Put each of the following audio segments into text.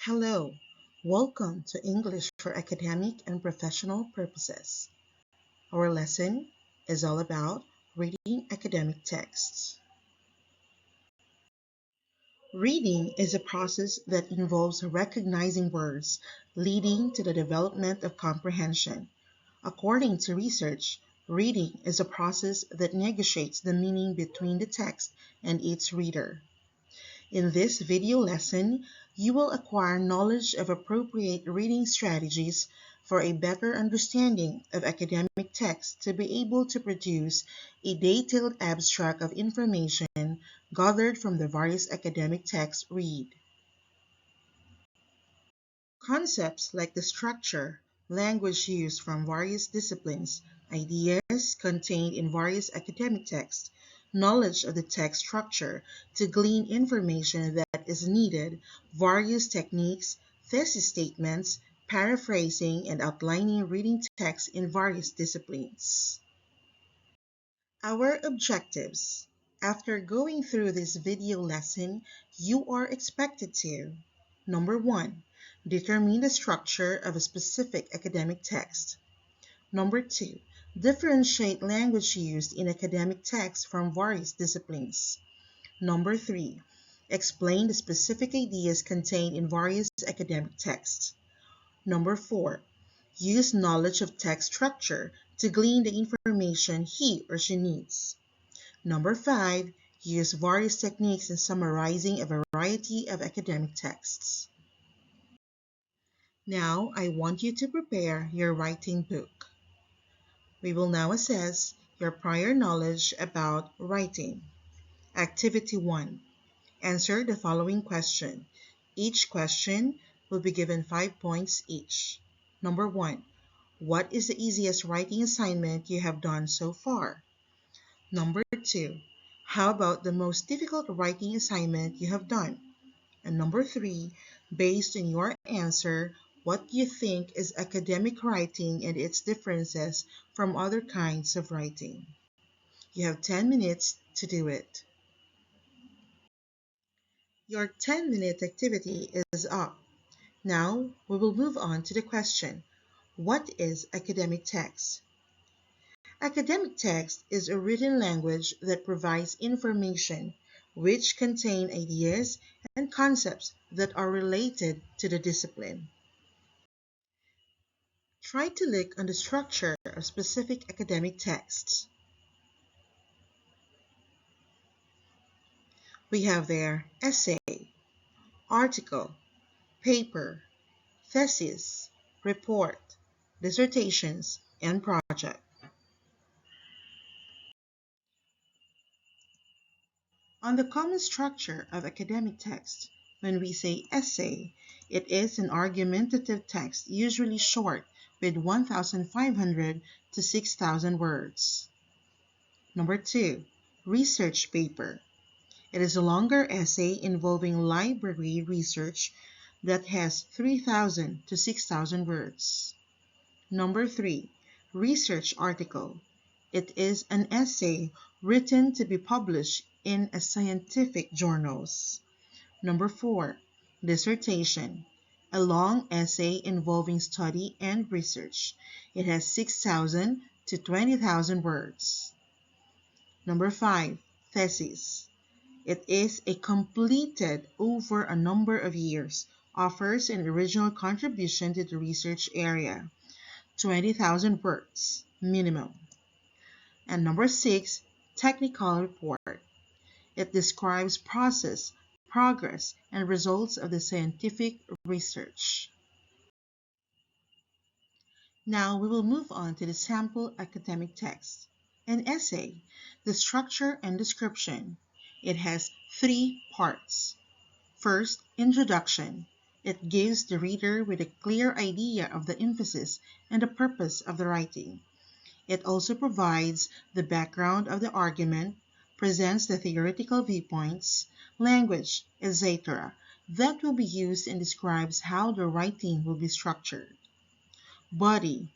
Hello, welcome to English for academic and professional purposes. Our lesson is all about reading academic texts. Reading is a process that involves recognizing words, leading to the development of comprehension. According to research, reading is a process that negotiates the meaning between the text and its reader. In this video lesson, you will acquire knowledge of appropriate reading strategies for a better understanding of academic text to be able to produce a detailed abstract of information gathered from the various academic texts read. Concepts like the structure, language used from various disciplines, ideas contained in various academic texts, knowledge of the text structure to glean information that is needed, various techniques, thesis statements, paraphrasing, and outlining reading text in various disciplines. Our objectives. After going through this video lesson, you are expected to: Number 1. Determine the structure of a specific academic text. Number 2. Differentiate language used in academic texts from various disciplines. Number 3. Explain the specific ideas contained in various academic texts. Number 4. Use knowledge of text structure to glean the information he or she needs. Number 5. Use various techniques in summarizing a variety of academic texts. Now, I want you to prepare your writing book. We will now assess your prior knowledge about writing. Activity 1. Answer the following question. Each question will be given 5 points each. Number 1. What is the easiest writing assignment you have done so far? Number 2. How about the most difficult writing assignment you have done? And number 3. Based on your answer, what do you think is academic writing and its differences from other kinds of writing? You have 10 minutes to do it. Your 10-minute activity is up. Now we will move on to the question, what is academic text? Academic text is a written language that provides information which contain ideas and concepts that are related to the discipline. Try to look on the structure of specific academic texts. We have there essay, article, paper, thesis, report, dissertations, and project. On the common structure of academic text, when we say essay, it is an argumentative text usually short with 1,500 to 6,000 words. Number 2. Research paper. It is a longer essay involving library research that has 3,000 to 6,000 words. Number 3. Research article. It is an essay written to be published in a scientific journals. Number 4. Dissertation. A long essay involving study and research. It has 6,000 to 20,000 words. Number 5. Thesis. It is a completed over a number of years, offers an original contribution to the research area. 20,000 words minimum. And number 6, technical report. It describes process, progress, and results of the scientific research. Now we will move on to the sample academic text. An essay, the structure and description. It has 3 parts. First, introduction. It gives the reader with a clear idea of the emphasis and the purpose of the writing. It also provides the background of the argument, presents the theoretical viewpoints, language, etc. that will be used and describes how the writing will be structured. Body,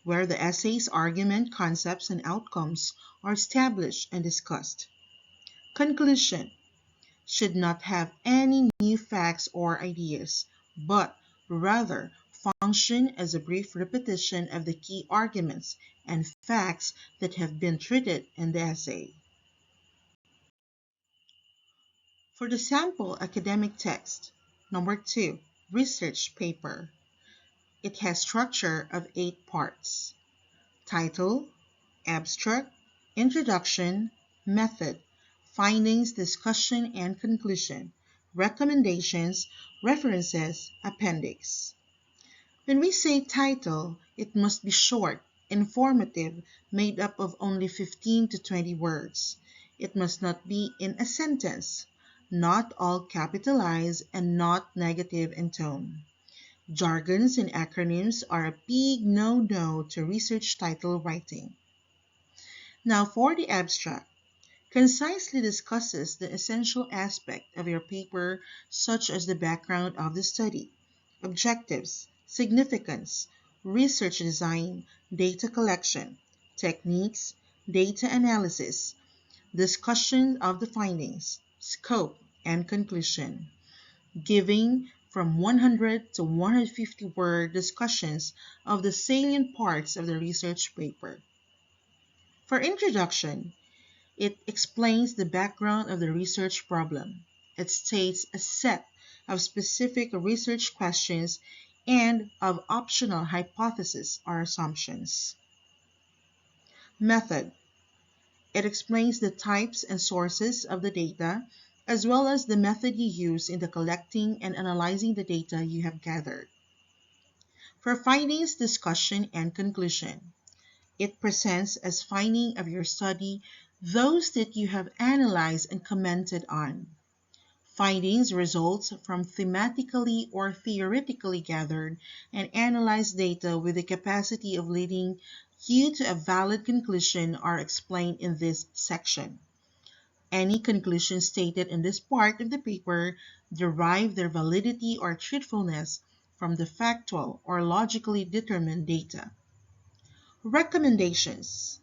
where the essay's argument, concepts, and outcomes are established and discussed. Conclusion, should not have any new facts or ideas, but rather function as a brief repetition of the key arguments and facts that have been treated in the essay. For the sample academic text, number 2, research paper. It has structure of 8 parts: title, abstract, introduction, method, findings, discussion and conclusion, recommendations, references, appendix. When we say title, it must be short, informative, made up of only 15 to 20 words. It must not be in a sentence, not all capitalized, and not negative in tone. Jargons and acronyms are a big no-no to research title writing. Now for the abstract. Concisely discusses the essential aspect of your paper, such as the background of the study, objectives, significance, research design, data collection, techniques, data analysis, discussion of the findings, scope, and conclusion, giving from 100 to 150 word discussions of the salient parts of the research paper. For introduction, it explains the background of the research problem. It states a set of specific research questions and of optional hypotheses or assumptions. Method. It explains the types and sources of the data, as well as the method you use in the collecting and analyzing the data you have gathered. For findings, discussion, and conclusion, it presents as finding of your study those that you have analyzed and commented on. Findings results from thematically or theoretically gathered and analyzed data with the capacity of leading you to a valid conclusion are explained in this section. Any conclusions stated in this part of the paper derive their validity or truthfulness from the factual or logically determined data. Recommendations.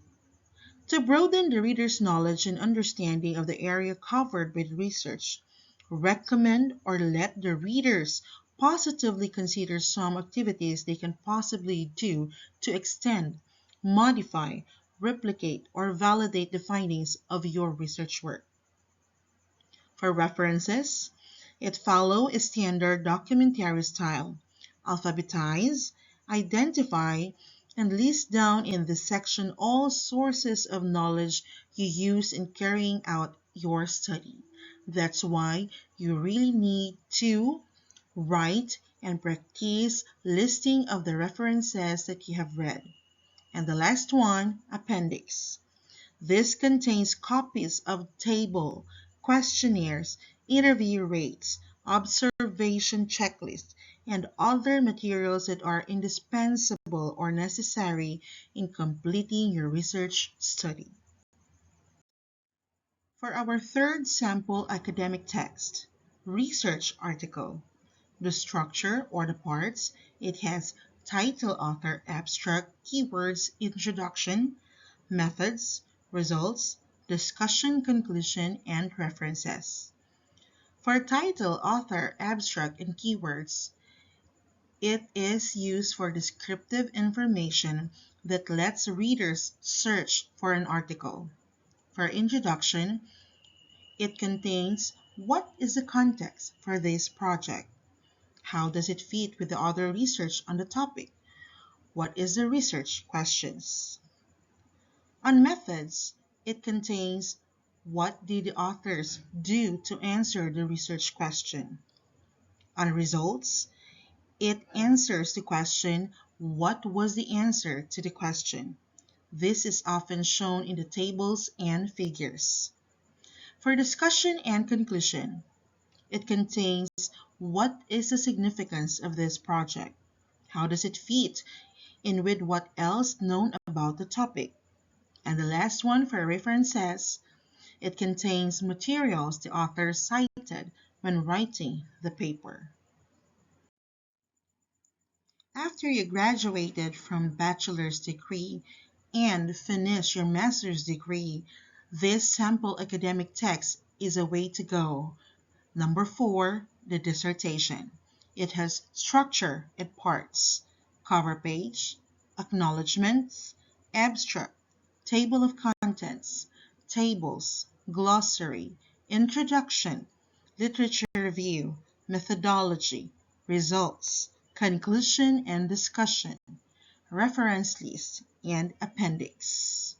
To broaden the reader's knowledge and understanding of the area covered by the research, recommend or let the readers positively consider some activities they can possibly do to extend, modify, replicate, or validate the findings of your research work. For references, it follows a standard documentary style. Alphabetize, identify, and list down in this section all sources of knowledge you use in carrying out your study. That's why you really need to write and practice listing of the references that you have read. And the last one, appendix. This contains copies of table, questionnaires, interview rates, observation checklists, and other materials that are indispensable or necessary in completing your research study. For our third sample academic text, research article, the structure or the parts, it has title, author, abstract, keywords, introduction, methods, results, discussion, conclusion, and references. For title, author, abstract, and keywords, it is used for descriptive information that lets readers search for an article. For introduction, it contains what is the context for this project? How does it fit with the other research on the topic? What is the research questions? On methods, it contains what did the authors do to answer the research question. On results, it answers the question, what was the answer to the question? This is often shown in the tables and figures. For discussion and conclusion, it contains what is the significance of this project? How does it fit in with what else known about the topic? And the last one for references, it contains materials the author cited when writing the paper. After you graduated from bachelor's degree and finish your master's degree, this sample academic text is a way to go. Number 4, the dissertation. It has structure and parts, cover page, acknowledgments, abstract, table of contents, tables, glossary, introduction, literature review, methodology, results, conclusion and discussion, reference list, and appendix.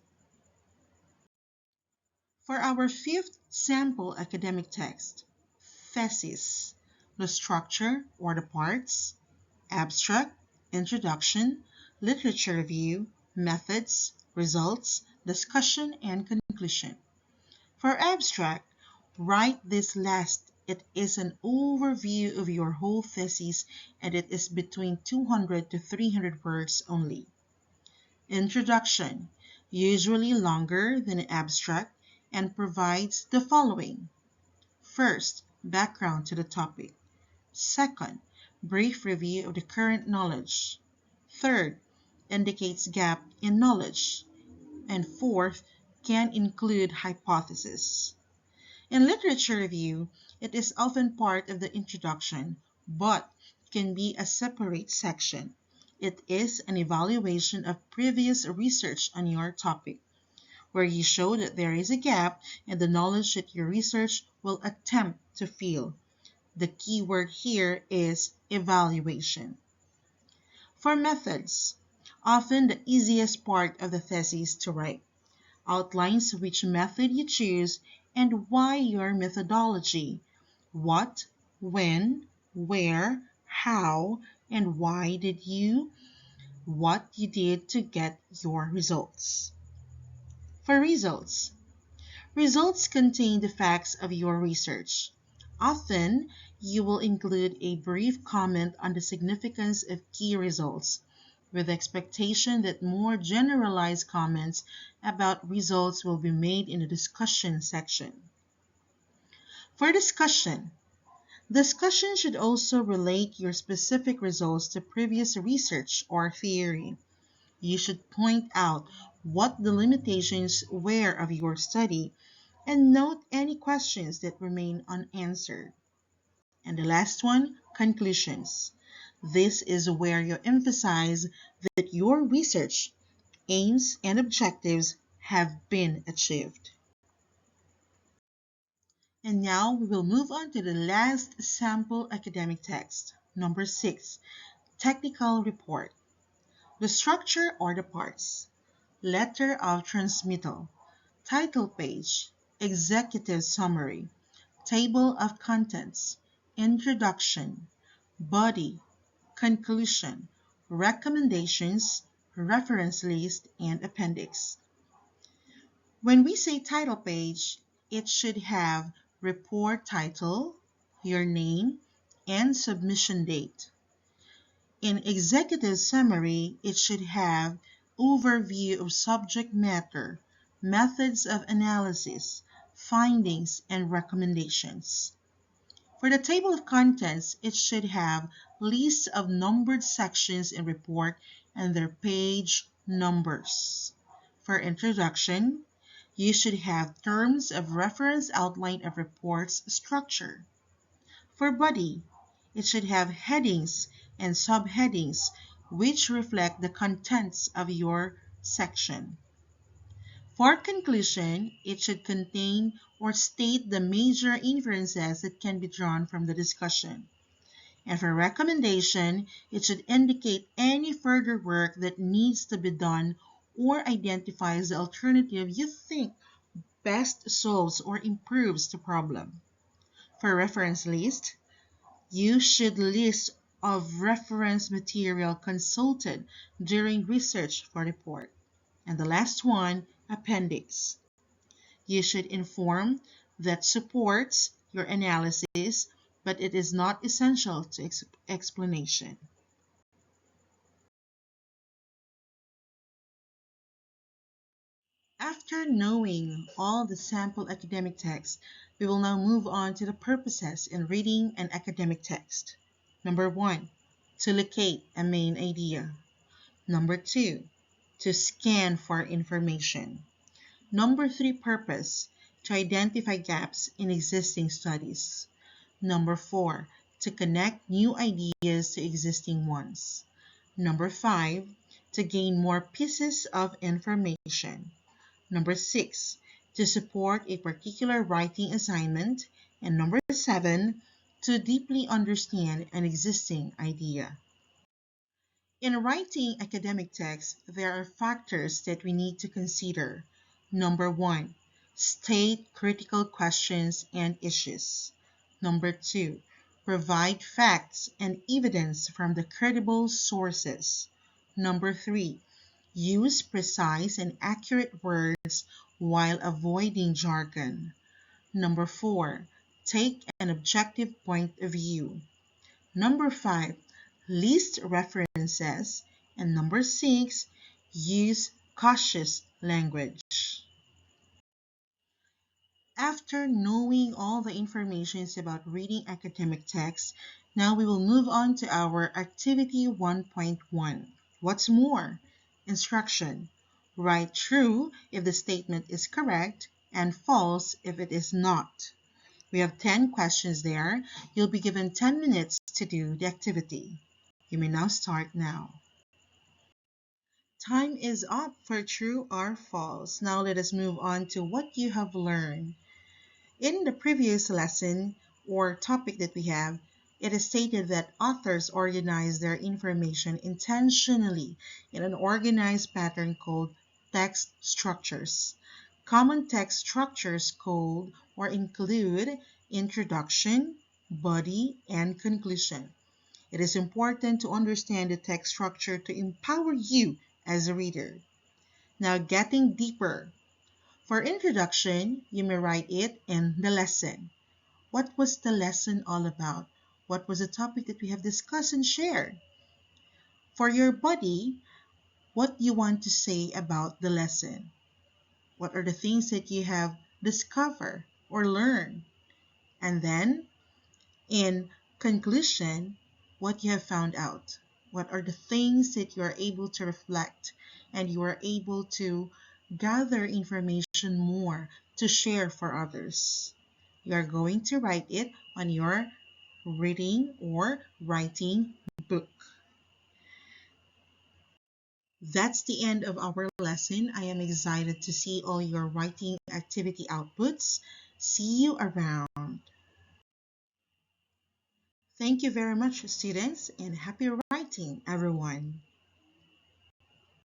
For our fifth sample academic text, thesis, the structure or the parts, abstract, introduction, literature review, methods, results, discussion, and conclusion. For abstract, write this last. It is an overview of your whole thesis and it is between 200 to 300 words only. Introduction, usually longer than an abstract, and provides the following. First, background to the topic. Second, brief review of the current knowledge. Third, indicates gap in knowledge. And fourth, can include hypothesis. In literature review, it is often part of the introduction, but can be a separate section. It is an evaluation of previous research on your topic, where you show that there is a gap in the knowledge that your research will attempt to fill. The key word here is evaluation. For methods, often the easiest part of the thesis to write, outlines which method you choose and why your methodology, what, when, where, how, and why did you, what you did to get your results. For results, results contain the facts of your research. Often, you will include a brief comment on the significance of key results, with the expectation that more generalized comments about results will be made in the discussion section. For discussion, discussion should also relate your specific results to previous research or theory. You should point out what the limitations were of your study and note any questions that remain unanswered. And the last one, conclusions. This is where you emphasize that your research aims and objectives have been achieved. And now we will move on to the last sample academic text, number 6, technical report. The structure or the parts. Letter of transmittal, title page, executive summary, table of contents, introduction, body, conclusion, recommendations, reference list, and appendix. When we say title page, it should have report title, your name, and submission date. In executive summary, it should have overview of subject matter, methods of analysis, findings, and recommendations. For the table of contents, it should have lists of numbered sections in report and their page numbers. For introduction, you should have terms of reference outline of report's structure. For body, it should have headings and subheadings which reflect the contents of your section. For conclusion, it should contain or state the major inferences that can be drawn from the discussion. And for recommendation, it should indicate any further work that needs to be done or identifies the alternative you think best solves or improves the problem. For reference list, you should list of reference material consulted during research for report. And the last one, appendix. You should inform that supports your analysis, but it is not essential to explanation. After knowing all the sample academic text, we will now move on to the purposes in reading an academic text. Number 1, to locate a main idea. Number 2, to scan for information. Number 3 purpose, to identify gaps in existing studies. Number 4, to connect new ideas to existing ones. Number 5, to gain more pieces of information. Number 6, to support a particular writing assignment. And number 7, to deeply understand an existing idea. In writing academic text, there are factors that we need to consider. Number 1, state critical questions and issues. Number 2, provide facts and evidence from the credible sources. Number 3, use precise and accurate words while avoiding jargon. Number 4, take an objective point of view. Number 5, list references. And number 6, use cautious language. After knowing all the information about reading academic text, now we will move on to our activity 1.1. What's more? Instruction. Write true if the statement is correct and false if it is not. We have 10 questions there. You'll be given 10 minutes to do the activity. You may now start now. Time is up for true or false. Now let us move on to what you have learned. In the previous lesson or topic that we have, it is stated that authors organize their information intentionally in an organized pattern called text structures. Common text structures called or include introduction, body, and conclusion. It is important to understand the text structure to empower you as a reader. Now, getting deeper. For introduction, you may write it in the lesson. What was the lesson all about? What was the topic that we have discussed and shared? For your body, what you want to say about the lesson? What are the things that you have discovered or learned? And then, in conclusion, what you have found out. What are the things that you are able to reflect and you are able to gather information more to share for others? You are going to write it on your reading or writing book. That's the end of our lesson. I am excited to see all your writing activity outputs. See you around. Thank you very much, students, and happy writing, everyone.